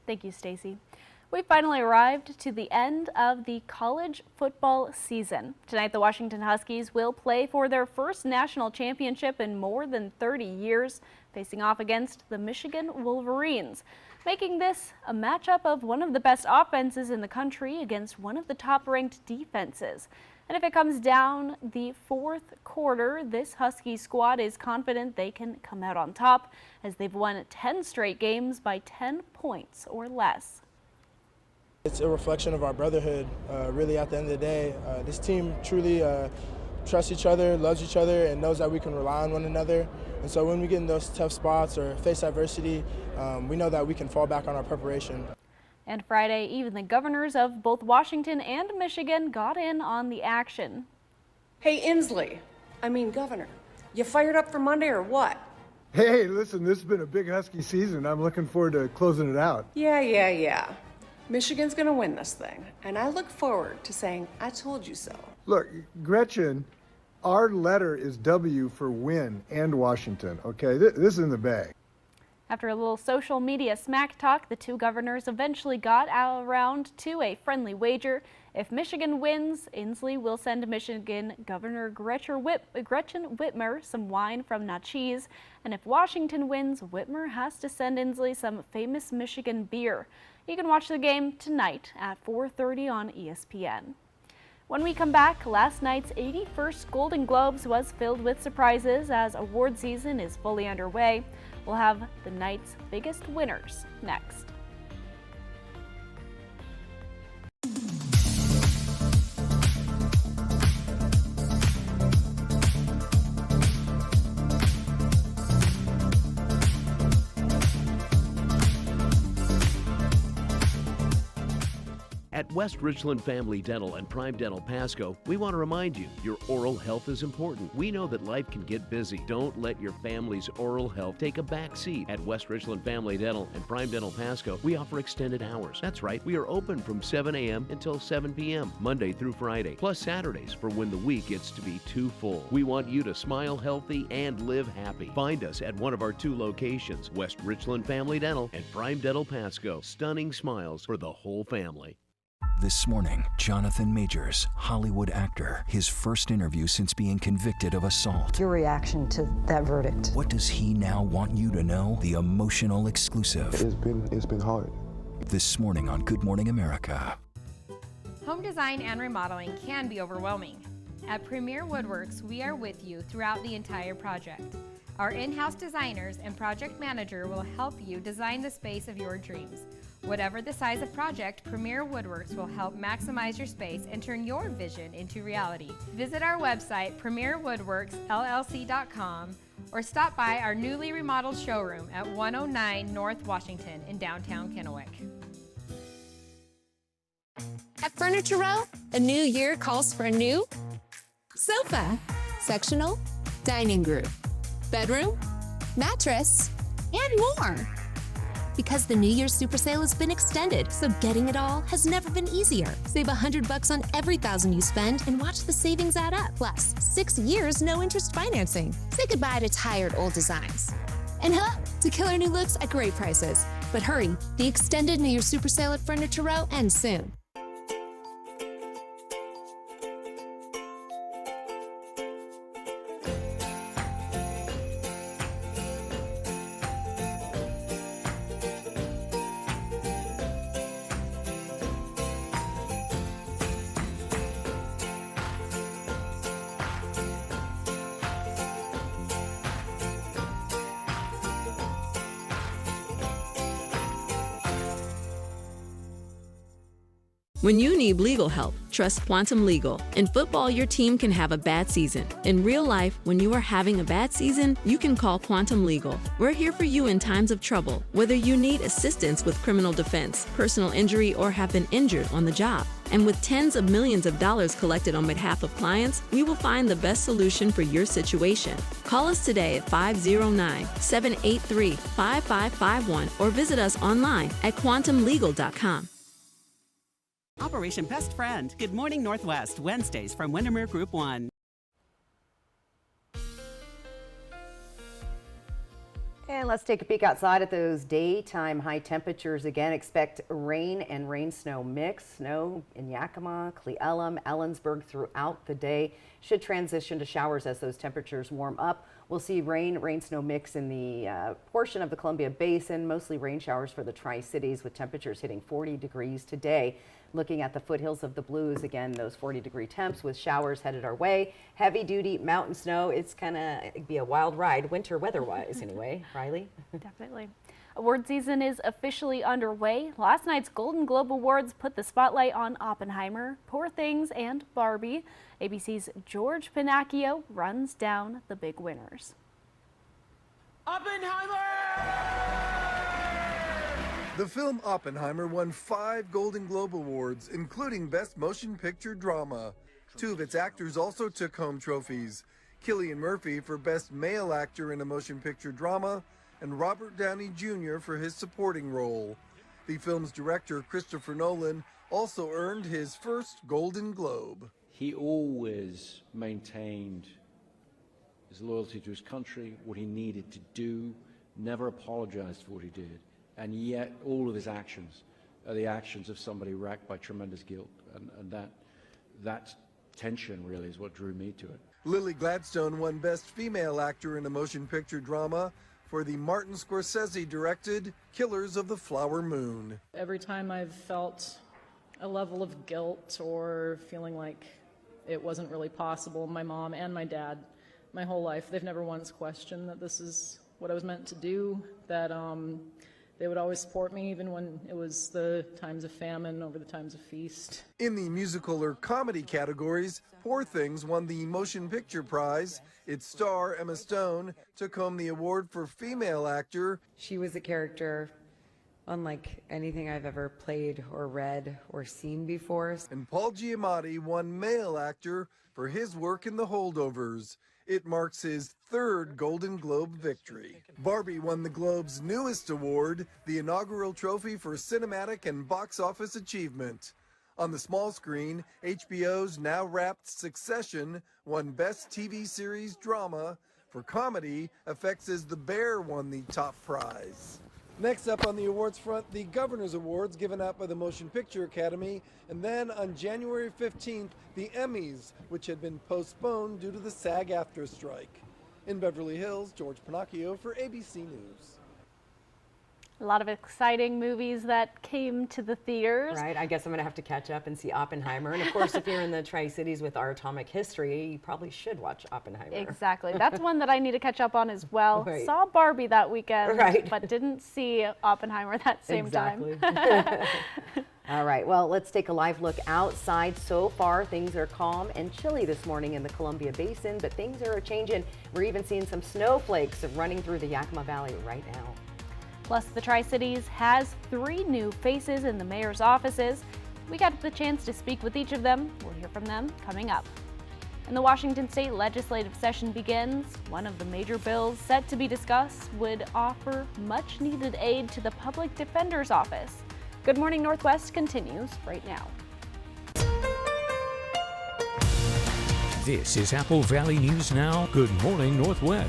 Thank you, Stacy. We finally arrived to the end of the college football season. Tonight, the Washington Huskies will play for their first national championship in more than 30 years, facing off against the Michigan Wolverines, making this a matchup of one of the best offenses in the country against one of the top-ranked defenses. And if it comes down the fourth quarter, this Husky squad is confident they can come out on top as they've won 10 straight games by 10 points or less. It's a reflection of our brotherhood, really, at the end of the day. This team truly trusts each other, loves each other, and knows that we can rely on one another. And so when we get in those tough spots or face adversity, we know that we can fall back on our preparation. And Friday, even the governors of both Washington and Michigan got in on the action. Hey, Governor, you fired up for Monday or what? Hey, listen, this has been a big Husky season. I'm looking forward to closing it out. Yeah. Michigan's gonna win this thing, and I look forward to saying, I told you so. Look, Gretchen, our letter is W for win and Washington, okay? This is in the bag. After a little social media smack talk, the two governors eventually got around to a friendly wager. If Michigan wins, Inslee will send Michigan Governor Gretchen Whitmer some wine from Natchez. And if Washington wins, Whitmer has to send Inslee some famous Michigan beer. You can watch the game tonight at 4:30 on ESPN. When we come back, last night's 81st Golden Globes was filled with surprises as award season is fully underway. We'll have the night's biggest winners next. At West Richland Family Dental and Prime Dental Pasco, we want to remind you, your oral health is important. We know that life can get busy. Don't let your family's oral health take a back seat. At West Richland Family Dental and Prime Dental Pasco, we offer extended hours. That's right, we are open from 7 a.m. until 7 p.m., Monday through Friday, plus Saturdays for when the week gets to be too full. We want you to smile healthy and live happy. Find us at one of our 2 locations, West Richland Family Dental and Prime Dental Pasco. Stunning smiles for the whole family. This morning, Jonathan Majors, Hollywood actor, his first interview since being convicted of assault. Your reaction to that verdict? What does he now want you to know? The emotional exclusive. It's been hard. This morning on Good Morning America. Home design and remodeling can be overwhelming. At Premier Woodworks, we are with you throughout the entire project. Our in-house designers and project manager will help you design the space of your dreams. Whatever the size of project, Premier Woodworks will help maximize your space and turn your vision into reality. Visit our website, premierwoodworksllc.com, or stop by our newly remodeled showroom at 109 North Washington in downtown Kennewick. At Furniture Row, a new year calls for a new sofa, sectional, dining group, bedroom, mattress, and more. Because the New Year's Super Sale has been extended, so getting it all has never been easier. Save $100 on every $1,000 you spend and watch the savings add up. Plus, 6 years, no interest financing. Say goodbye to tired old designs. And hello to killer new looks at great prices. But hurry, the extended New Year's Super Sale at Furniture Row ends soon. When you need legal help, trust Quantum Legal. In football, your team can have a bad season. In real life, when you are having a bad season, you can call Quantum Legal. We're here for you in times of trouble, whether you need assistance with criminal defense, personal injury, or have been injured on the job. And with tens of millions of dollars collected on behalf of clients, we will find the best solution for your situation. Call us today at 509-783-5551 or visit us online at quantumlegal.com. Operation Best Friend. Good Morning Northwest, Wednesdays from Windermere Group 1. And let's take a peek outside at those daytime high temperatures again. Expect rain and rain-snow mix. Snow in Yakima, Cle Elum, Ellensburg throughout the day. Should transition to showers as those temperatures warm up. We'll see rain-snow mix in the portion of the Columbia Basin. Mostly rain showers for the Tri-Cities with temperatures hitting 40 degrees today. Looking at the foothills of the Blues, again, those 40-degree temps with showers headed our way. Heavy-duty mountain snow. It's it'd be a wild ride, winter weather-wise anyway. Riley? Definitely. Award season is officially underway. Last night's Golden Globe Awards put the spotlight on Oppenheimer, Poor Things, and Barbie. ABC's George Pinacchio runs down the big winners. The film Oppenheimer won 5 Golden Globe Awards, including Best Motion Picture Drama. 2 of its actors also took home trophies. Cillian Murphy for Best Male Actor in a Motion Picture Drama, and Robert Downey Jr. for his supporting role. The film's director, Christopher Nolan, also earned his first Golden Globe. He always maintained his loyalty to his country, what he needed to do, never apologized for what he did. And yet all of his actions are the actions of somebody racked by tremendous guilt. And that tension really is what drew me to it. Lily Gladstone won Best Female Actor in a Motion Picture Drama for the Martin Scorsese-directed Killers of the Flower Moon. Every time I've felt a level of guilt or feeling like it wasn't really possible, my mom and my dad, my whole life, they've never once questioned that this is what I was meant to do, that they would always support me even when it was the times of famine over the times of feast. In the musical or comedy categories, Poor Things won the Motion Picture Prize. Its star, Emma Stone, took home the award for Female Actor. She was a character unlike anything I've ever played or read or seen before. And Paul Giamatti won Male Actor for his work in The Holdovers. It marks his 3rd Golden Globe victory. Barbie won the Globe's newest award, the inaugural trophy for cinematic and box office achievement. On the small screen, HBO's now-wrapped Succession won Best TV Series Drama. For comedy, FX's The Bear won the top prize. Next up on the awards front, the Governor's Awards given out by the Motion Picture Academy, and then on January 15th, the Emmys, which had been postponed due to the SAG-AFTRA strike. In Beverly Hills, George Pinocchio for ABC News. A lot of exciting movies that came to the theaters. Right, I guess I'm going to have to catch up and see Oppenheimer. And of course, if you're in the Tri-Cities with our atomic history, you probably should watch Oppenheimer. Exactly. That's one that I need to catch up on as well. Right. Saw Barbie that weekend, right, but didn't see Oppenheimer that same time. All right, well, let's take a live look outside. So far, things are calm and chilly this morning in the Columbia Basin, but things are changing. We're even seeing some snowflakes running through the Yakima Valley right now. Plus, the Tri-Cities has 3 new faces in the mayor's offices. We got the chance to speak with each of them. We'll hear from them coming up. And the Washington State legislative session begins. One of the major bills set to be discussed would offer much-needed aid to the Public Defender's Office. Good Morning Northwest continues right now. This is Apple Valley News Now. Good Morning Northwest.